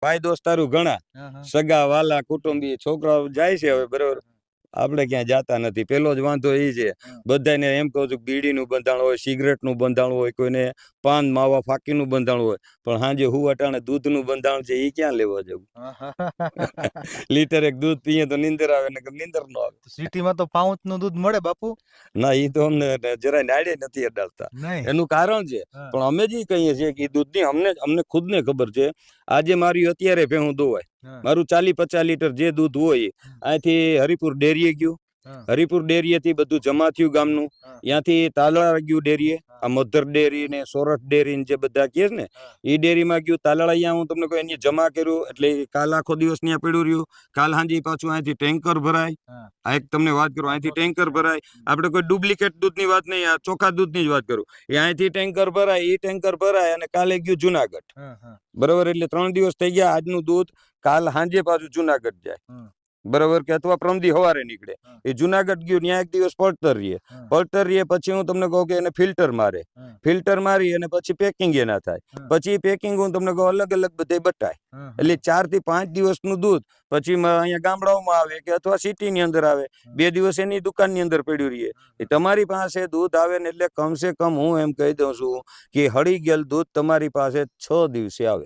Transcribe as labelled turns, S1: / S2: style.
S1: ભાઈ દોસ્તારું ઘણા, સગા વાલા કુટુંબી છોકરાઓ જાય છે હવે, બરોબર. આપણે ક્યાં જાતા નથી. પેલો જ વાંધો એ છે, બધાને એમ કહું છું બીડીનું બંધાણ હોય, સિગરેટનું બંધાણ હોય, કોઈને પાન માવા ફાકીનું બંધાણ હોય, પણ સાંજે હું અટાણે દૂધનું બંધાણ છે એ ક્યાં લેવા જવું? લીટર એક દૂધ પીએ તો નીંદર આવે ને નીંદર ન આવે.
S2: સિટીમાં તો પાઉચ નું દૂધ મળે બાપુ.
S1: ના, એ તો અમને જરાય નાડે નથી અડાડતા. એનું કારણ છે, પણ અમે જે કહીએ છીએ કે દૂધની અમને ખુદને ખબર છે. આજે મારી અત્યારે ભેહું દોવાય, મારું 40-50 લીટર જે દૂધ હોય અહીંથી હરિપુર ડેરીએ ગયું, હરિપુર ડેરીએથી બધું જમા થયું ગામનું, ત્યાંથી તાલાળા ગયું ડેરીએ, આ મધર ડેરી ને સોરઠ ડેરી ને જે બધા કહે ને એ ડેરીમાં ગયું. તાલાળા અહીંયા હું તમને કહું એની જમા કર્યું, એટલે કાલ આખો દિવસ ત્યાં પડ્યું રહ્યું. કાલ સાંજે પાછું અહીંથી ટેન્કર ભરાય. આ એક તમને વાત કરું, અહીંથી ટેન્કર ભરાય. આપણે કોઈ ડુપ્લિકેટ દૂધની વાત નહીં, આ ચોખ્ખા દૂધની જ વાત કરું. એ અહીંથી ટેન્કર ભરાય, એ ટેન્કર ભરાય અને કાલે ગયું જુનાગઢ, બરોબર. એટલે 3 દિવસ થઈ ગયા. આજનું દૂધ કાલ સાંજે પાછું જુનાગઢ જાય, બરોબર, કે અથવા પ્રમદી સવારે નીકળે. એ જુનાગઢ ગયું, ત્યાં એક દિવસ પડતર રહીએ. પછી હું તમને કહું કે એને ફિલ્ટર મારે, ફિલ્ટર મારી અને પછી પેકિંગ એના થાય. પછી પેકિંગ હું તમને કહું અલગ અલગ બધે બટાય. એટલે 4 થી 5 દિવસનું દૂધ પછી અહીંયા ગામડાઓમાં આવે કે અથવા સિટીની અંદર આવે, 2 દિવસ એની દુકાનની અંદર પડ્યું રહીએ. એ તમારી પાસે દૂધ આવે ને એટલે કમસે કમ હું એમ કહી દઉં છું કે હળી ગયેલ દૂધ તમારી પાસે 6 દિવસે આવે.